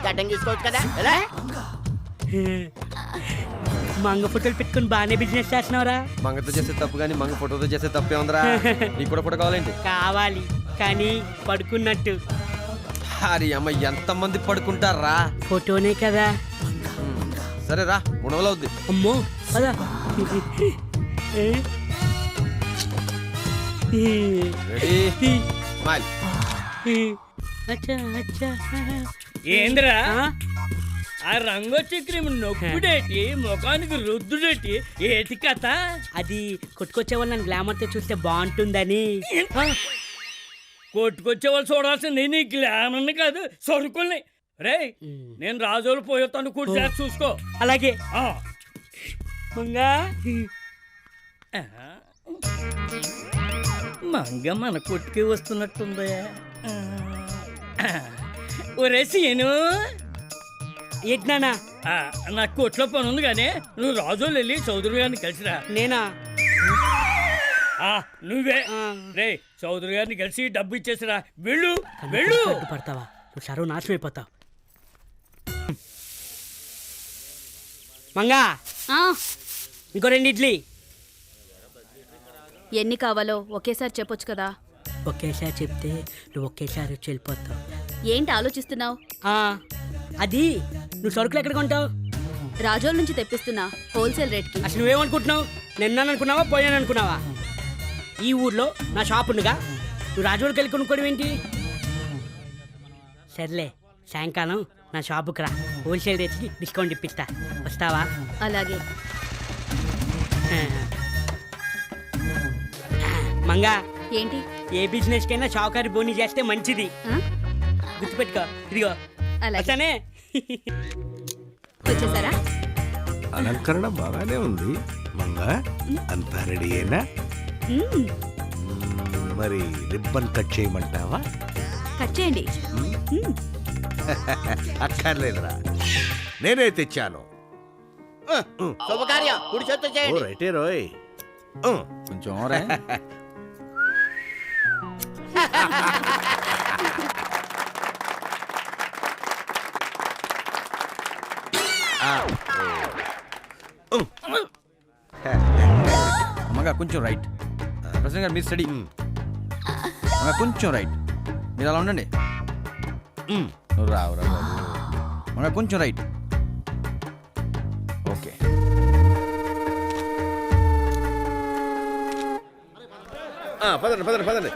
గడ్డం తీసుకోవచ్చు కదా ఎలా? మంగ ఫోటోలు పెట్టుకుని బాగానే బిజినెస్ చేస్తున్నావురా. మంగతో చేసే తప్పు కానీ మంగ ఫోటోతో చేసే తప్పే ఉందిరా. నీకు కూడా ఫోటో కావాలండి? కావాలి, కానీ పడుకున్నట్టు. అరే అమ్మ, ఎంతమంది పడుకుంటారా? ఫోటోనే కదా. సరే రా, 300 అవుద్ది. అమ్మో పద. Ready smile. అచ్చా అచ్చా. ఏంద్రా ఆ రంగొచ్చి క్రీమ్ నొప్పుడేటి, ముఖానికి రుద్దుడేటి, ఏటి కథ? అది కొట్టుకొచ్చే వాళ్ళు నన్ను గ్లామర్తో చూస్తే బాగుంటుందని. కొట్టుకొచ్చే వాళ్ళు చూడాల్సింది నీ గ్లామర్ని కాదు, సరుకుల్ని. రే నేను రాజోలు పోయేతాను, కూర్చో చూసుకో. అలాగే ఆ. మంగా. మంగ మన కొట్టుకి వస్తున్నట్టుంది. ఒరే సీను, ఏంటన్నా? నా కొట్లో పని ఉంది కానీ నువ్వు రాజోలు వెళ్ళి చౌదరి గారిని కలిసిరా. నేనా? నువ్వే. రే చౌదరి గారిని కలిసి డబ్బు ఇచ్చేసిరా. వెళ్ళు వెళ్ళు. పడతావా నువ్వు? సరువు నాశనం అయిపోతావు. మంగా, ఇంకో 2 ఇడ్లీ. ఎన్ని కావాలో ఒకేసారి చెప్పొచ్చు కదా. ఒకేసారి చెప్తే నువ్వు ఒకేసారి వచ్చి వెళ్ళిపోతావు. ఏంటి ఆలోచిస్తున్నావు? అది నువ్వు సరుకులు ఎక్కడ కొంటావు? రాజోల నుంచి తెప్పిస్తున్నా, హోల్సేల్ రేట్కి. అసలు నువ్వేమనుకుంటున్నావు? నిన్నాను అనుకున్నావా, పోయాను అనుకున్నావా? ఈ ఊర్లో నా షాప్ ఉండగా నువ్వు రాజోడికి వెళ్ళి కొనుక్కోవడం ఏంటి? సర్లే, సాయంకాలం నా షాపుకి రా, హోల్సేల్ రేట్కి డిస్కౌంట్ ఇప్పిస్తా. వస్తావా? అలాగే. మంగా, ఏంటి? ఏ బిజినెస్ కైనా షావుకారి బోని చేస్తే మంచిది. గుర్తుపెట్టుకో. ఇదిగో వచ్చానే. వచ్చేసారా? అలంకరణ బాగానే ఉంది మంగా. అంతా రెడీ అయినా? మరి రిబ్బన్ కట్ చేయమంటావా? కట్ చేయండి. అక్కర్లేదురా, నేనే తెచ్చాను. శుభకార్యం కుడి చేత్తో చేయండి. రైటే రోయ్. కొంచెం అమ్మగా కొంచెం రైట్. ప్రసన్న గారు మీరు స్టడీ. కొంచెం రైట్. మీరు అలా ఉండండి. నువ్వు రావు రా బాబు. అమ్మగా కొంచెం రైట్. ఓకే. పదండి పదండి పదండి.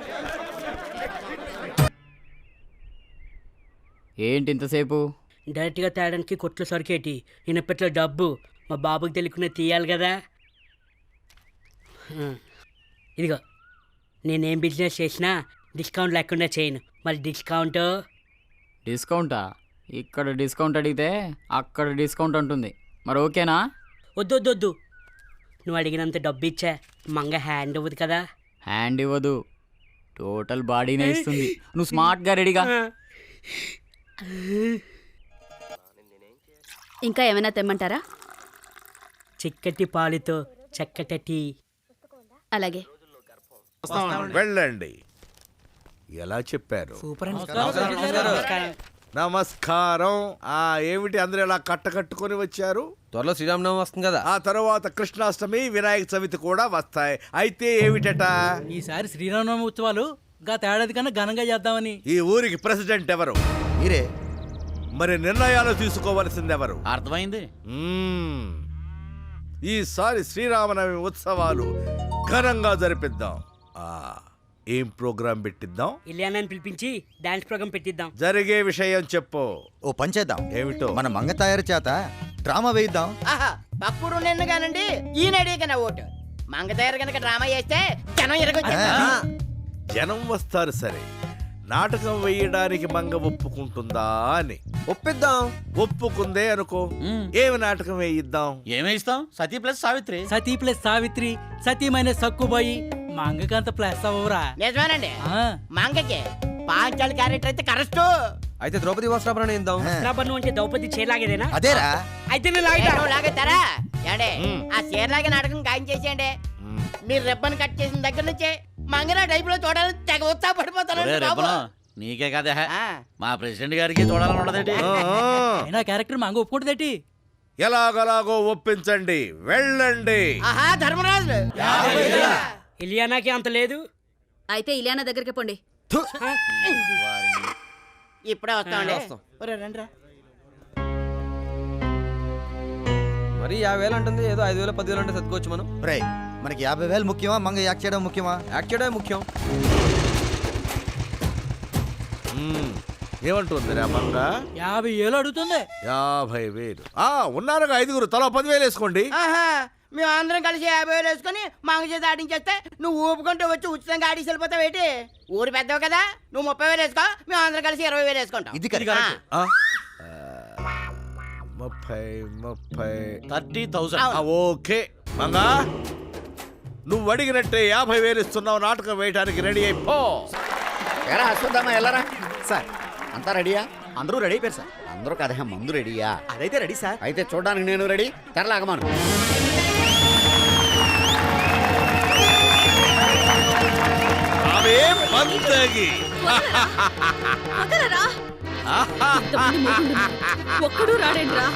ఏంటి ఇంతసేపు? డైరెక్ట్గా తేడానికి కొట్లు సరికేటి. ఇనపెట్లో డబ్బు మా బాబుకి తెలియకుండా తీయాలి కదా. ఇదిగో, నేనేం బిజినెస్ చేసినా డిస్కౌంట్ లేకుండా చేయను. మరి డిస్కౌంటా? ఇక్కడ డిస్కౌంట్ అడిగితే అక్కడ డిస్కౌంట్ ఉంటుంది. మరి ఓకేనా? వద్దు, నువ్వు అడిగినంత డబ్బు ఇచ్చా మంగ హ్యాండ్ ఇవ్వదు కదా. హ్యాండ్ ఇవ్వదు, టోటల్ బాడీనే ఇస్తుంది. నువ్వు స్మార్ట్గా రెడీగా. ఇంకా ఏమైనా తెమ్మంటారా? చిక్కటి పాలుతో చక్కటి టీ. అలాగే. వెళ్ళండి. ఎలా చెప్పారు? నమస్కారం. నమస్కారం. ఏమిటి అందరూ ఇలా కట్టుకొని వచ్చారు? త్వరలో శ్రీరామనవమి వస్తుంది కదా. ఆ తర్వాత కృష్ణాష్టమి, వినాయక చవితి కూడా వస్తాయి. అయితే ఏమిటట? ఈసారి శ్రీరామనవమి ఉత్సవాలు గత ఏడాది కన్నా ఘనంగా చేద్దామని. ఈ ఊరికి ప్రెసిడెంట్ ఎవరు? మీరే. మరి నిర్ణయాలు తీసుకోవలసింది ఎవరు? అర్థమైంది. ఈసారి శ్రీరామనవమి ఉత్సవాలు ఘనంగా జరిపిద్దాం. ఏం ప్రోగ్రాం పెట్టిద్దాం? ఇలియానాని పిలిపించి డాన్స్ ప్రోగ్రామ్ పెట్టిద్దాం. జరిగే విషయం చెప్పు. ఓ పని చేద్దాం. ఏమిటో? మన మంగ తయారు చేత డ్రామా వేయిద్దాం. పక్కూరు నిన్ను కానండి ఈయన అడిగిన ఓటు మంగ తయారు కనుక డ్రామా చేస్తే జనం ఎరగొచ్చా. జనం వస్తారు సరే, నాటకం వేయడానికి మంగ ఒప్పుకుంటుందా అని. ఒప్పిద్దాం. ఒప్పుకుందే అనుకో, ఏమి నాటకం వేయిద్దాం? ఏమేస్తాం? సతీ ప్లస్ సావిత్రి, సతీ మైనస్ సక్కుబాయి. మంగకంత ప్లస్ అవ్వరా? నిజమేనండి. మంగకి పాంచాలి క్యారెక్టర్ అయితే కరెస్ట్. అయితే ద్రౌపది వస్త్రాభరణ ఇద్దాం. వస్త్రాభరణం అంటే ద్రౌపది చీరలాగేదేనా? అదేరా. అయితే నేను లాగేస్తారా? ఏండే ఆ చీరలాగే నాటకం ఖాయం చేసేయండి. మీరు రిబ్బన్ కట్ చేసిన దగ్గర నుంచే మంగన టైప్ లో చూడాలని తెగ ఉత్సాహపడిపోతాను. నీకే కదా ఆ. మా ప్రెసిడెంట్ గారికి చూడాలని ఉండదండి. అయినా క్యారెక్టర్ మంగ ఒప్పుకుంటుందటి. ఎలాగలాగో ఒప్పించండి, వెళ్ళండి. ఆహా ధర్మరాజు ఇలియానాకి అంత లేదు. అయితే ఇలియానా దగ్గరికి పోండి. ఇప్పుడే వస్తామండి. ఒరే, రండిరా. మరి 50,000 అంటుంది, ఏదో 5,000 10,000 అంటే సర్దుకోవచ్చు మనం. రే మనకి 50,000 ముఖ్యమా మంగ యాక్ట్ చేయడం ముఖ్యమా? యాక్ట్ చేయడమే ముఖ్యం. ఏమంటుంది రా మంగ? 50,000 అడుగుతుంది. 50,000. ఉన్నారుగా 5గురు, తలా 10,000 వేసుకోండి. ఆహా మేము అందరం కలిసి 50,000 వేసుకొని మాంగ చేత ఆడించేస్తే నువ్వు ఊపుకుంటూ వచ్చి ఉచితంగా ఆడిసి వెళ్ళిపోతావు ఏంటి? ఊరు పెద్దవు కదా, నువ్వు 30,000 వేసుకో, మేము అందరం కలిసి 20,000 వేసుకుంటాం. ఇది కరెక్ట్. 30 30,000. ఓకే మంగా, నువ్వు అడిగినట్టే 50,000 ఇస్తున్నావు. నాటకం వేయడానికి రెడీ అయిపో. ఎరా అశ్వత్థామ ఎలారా సార్? అంతా రెడీయా? అందరూ రెడీ అయిపోయారు సార్. అందరూ కదా మందు రెడీయా? అదైతే రెడీ సార్. అయితే చూడడానికి నేను రెడీ. తెరలాగమాను. అవే మందగి. వదలరా. ఇంతమంది మొగుళ్ళున్నారు. ఒక్కడూ రాడేంట్రా.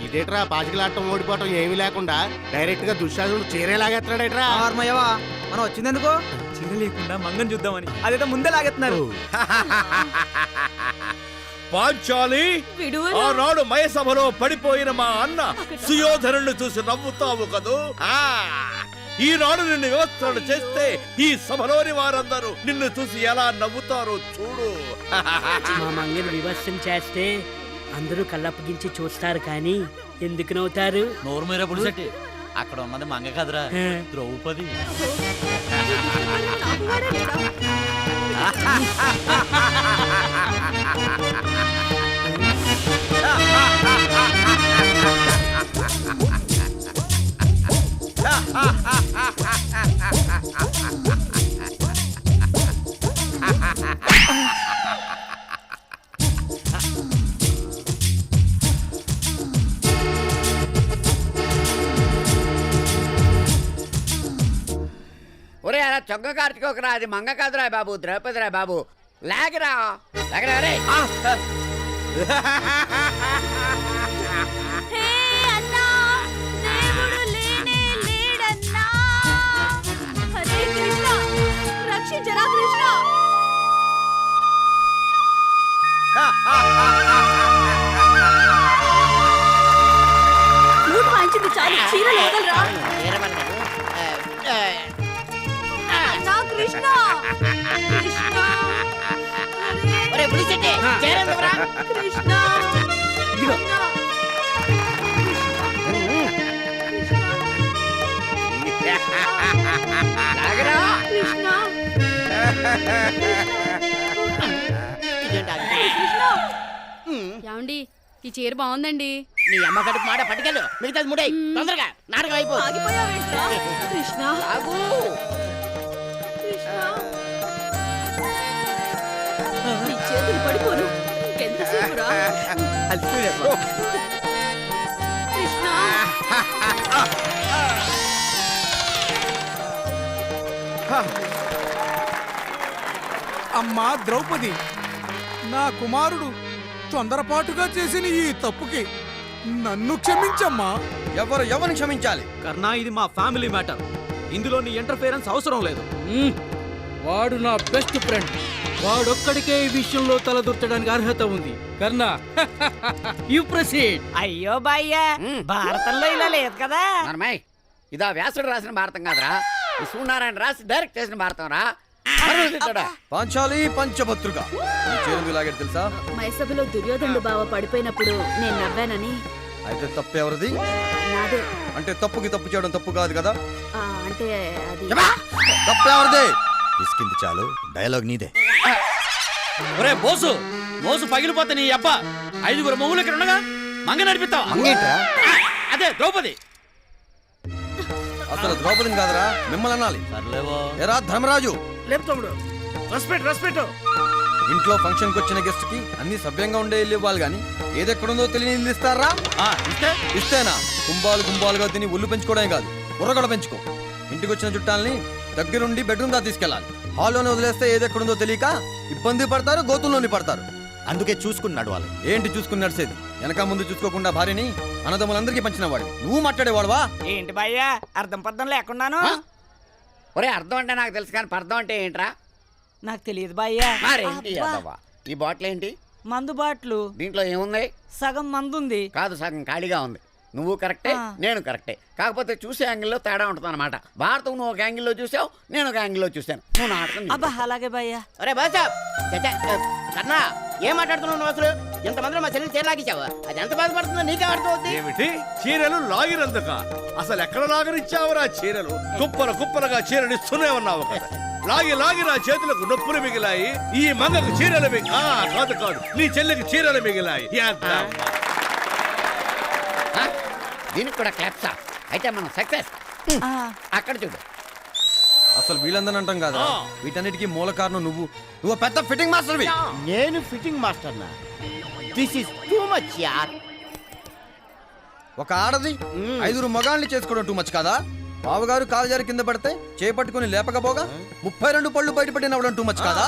ఇదేట్రా పాచికలాటం ఓడిపోవటం ఏమీ లేకుండా డైరెక్ట్ గా దుశ్శాసనుడు చీరేలాగేస్తున్నాడేట్రా. మనం వచ్చిందెందుకో చీర లేకుండా మంగం చూద్దామని. అదేదో ముందే లాగెత్తున్నారు. పాంచాలి, ఆనాడు మయసభలో పడిపోయిన మా అన్న సుయోధనుడిని చూసి నవ్వుతావు కదూ. ఈనాడు నిన్ను వ్యవస్థలు చేస్తే ఈ సభలోని వారందరూ నిన్ను చూసి ఎలా నవ్వుతారో చూడు. మా మంగని విమర్శం చేస్తే అందరూ కళ్ళప్పగించి చూస్తారు, కానీ ఎందుకు నవ్వుతారు? నోరు మీరే పులిసెట్టి. అక్కడ ఉన్నది మంగ కదరా, ద్రౌపది. ఒరే అలా చొక్క కార్చుకోకరా, అది మంగ కాదురా బాబు, ద్రౌపదిరా బాబు. లేకరా లేకరా రే. రక్షించరా కృష్ణ. ఫ్లూట్ వాయించింది చాలు, చీరలు వదలరా. కృష్ణ కృష్ణ ఒరే పులిసెట్టి, చేరేందుకురా? కృష్ణ లాగరా. కృష్ణ ఏమండి, ఈ చీర బాగుందండి. నీ అమ్మ కడుపు మాట పట్టుకెళ్ళు, మిగతాది ముడై తొందరగా నాటకం అయిపో. ఆగిపోయావేంట్రా? కృష్ణ ఆగు. నీ చేతులు పడిపోను. ఎంతసేపురా? కృష్ణ అమ్మా ద్రౌపది, నా కుమారుడు తొందరపాటుగా చేసిన ఈ తప్పుకి నన్ను క్షమించమ్మా. ఎవరిని క్షమించాలి? కర్ణా, ఇది మా ఫ్యామిలీ మ్యాటర్. ఇందులో నీ ఇంటర్ఫియరెన్స్ అవసరం లేదు. వాడు నా బెస్ట్ ఫ్రెండ్. వాడొక్కడికే ఈ విషయంలో తలదూర్చడానికి అర్హత ఉంది. కర్ణా, యు ప్రొసీడ్. అయ్యో బాయ్యా, భారతంలో ఇలా లేదు కదా. ఇదా వ్యాసుడు రాసిన భారతం కాదురా, సూర్యనారాయణ రాసి డైరెక్ట్ చేసిన భారతం రా. పాంచాలి పంచభద్రుగా లాగేది తెలుసా? మైసభలో దుర్యోధనుడు బావ పడిపోయినప్పుడు నేను నవ్వానని. అయితే తప్పు ఎవరిది? నాదే. అంటే తప్పుకి తప్పు చేయడం తప్పు కాదు కదా? అంటే అది తప్పు ఎవరిది? తీసుకుంది చాలు, డైలాగ్ నీదే. ఒరే బోసు, మోసు పగిలిపోతే నీ అబ్బా 5గురు మొగులు ఇక్కడ ఉండగా మంగ నడిపిస్తావా? అదే ద్రౌపది. అసలు ద్రౌపదిని కాదురా, మిమ్మల్ని అనాలి. సర్లేవో. ఎరా ధర్మరాజు, లేదు తమ్ముడు, రెస్పెక్ట్. ఇంట్లో ఫంక్షన్ కి వచ్చిన గెస్ట్ కి అన్ని సభ్యంగా ఉండే ఇల్లు ఇవ్వాలి గాని ఏదెక్కడుందో తెలియని ఇల్లు ఇస్తారా? ఇస్తేనా గుంబాలుగా తిని ఒళ్ళు పెంచుకోవడమే కాదు, బుర్ర కూడా పెంచుకో. ఇంటికి వచ్చిన చుట్టాలని దగ్గరుండి బెడ్రూమ్ దా తీసుకెళ్ళాలి. హాల్లోనే వదిలేస్తే ఏది ఎక్కడుందో తెలియక ఇబ్బంది పడతారు, గోతుల్లోని పడతారు. అందుకే చూసుకుని నడవాలి. ఏంటి చూసుకుని నడిచేది? వెనక ముందు చూసుకోకుండా భార్యని అన్నదమ్ములందరికీ పంచిన వాడు నువ్వు మాట్లాడేవాడువా? ఏంటి భయ్యా అర్థం పర్థం లేకున్నాను? ఒరే అర్థం అంటే నాకు తెలుసు కానీ పర్థం అంటే ఏంట్రా? నాకు తెలియదు భయ్యా. మరేంటి అబ్బా? ఈ బాటిల్ ఏంటి? మందు బాట్లు. దీంట్లో ఏముంది? సగం మందు ఉంది. కాదు, సగం ఖాళీగా ఉంది. నువ్వు కరెక్టే, నేను కరెక్టే. కాకపోతే చూసే యాంగిల్లో తేడా ఉంటుంది అనమాట. భారతం నువ్వు ఒక యాంగిల్లో చూసావు, నేను ఒక యాంగిల్లో చూశాను. నువ్వు నాటకం అబ్బా అలాగే భయ్యా. అరే బాసా కన్నా ఏం మాట్లాడుతున్నావు నువ్వు అసలు? ఎంతమందిలో మా చెల్లి చీర లాగించావు, అది ఎంత బాధపడుతుందో నీకే అర్థమవుతుంది. ఏమిటి చీరలు లాగినందుక? అసలు ఎక్కడ లాగనిచ్చావురా చీరలు? కుప్పలు కుప్పలుగా చీరలు ఇస్తూనే ఉన్నావు కదా. లాగి లాగి నా చేతులకు నొప్పులు మిగిలాయి. ఈ మంగకు చీరలు కాదు కాదు, నీ చెల్లికి చీరలు మిగిలాయి. దీనికి కూడా క్లాప్సా? అయితే మనం సక్సెస్. అక్కడ చూడు. అసలు వీళ్ళందరూ అంటాం కదా, వీటన్నిటికీ మూల కారణం నువ్వు. నువ్వు పెద్ద ఫిట్టింగ్ మాస్టర్వి. నేను ఫిట్టింగ్ మాస్టర్ నా? దిస్ ఇస్ టూ మచ్ యార్. ఒక ఆడది 5 మగాళ్ళని చేసుకోవడం టూ మచ్ కాదా? బావగారు కాలుజారి కింద పడితే చేపట్టుకుని లేపకపోగా 32 పళ్ళు బయటపడి నవ్వడం టూ మచ్ కాదా?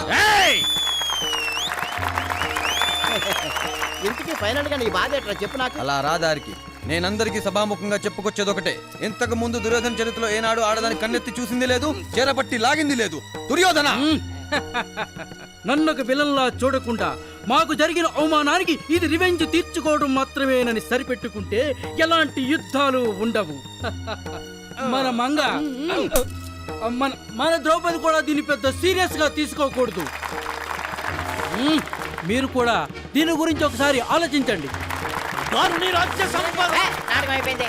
ఇంటికి ఫైనల్ గా నీ బాధ ఎట్లా చెప్పు నాకు. అలా రాదారికి నేనందరికీ సభాముఖంగా చెప్పుకొచ్చేదొకటే. ఇంతకు ముందు దుర్యోధన చరిత్రలో ఏనాడు ఆడదాని కన్నెత్తి చూసింది లేదు, చేరపట్టి లాగింది లేదు. దుర్యోధన నన్ను ఒక విలన్లా చూడకుండా మాకు జరిగిన అవమానానికి ఇది రివెంజ్ తీర్చుకోవడం మాత్రమేనని సరిపెట్టుకుంటే ఎలాంటి యుద్ధాలు ఉండవు. మన మంగ మన ద్రౌపది కూడా దీన్ని పెద్ద సీరియస్ గా తీసుకోకూడదు. మీరు కూడా దీని గురించి ఒకసారి ఆలోచించండి. నాటకం అయిపోయింది.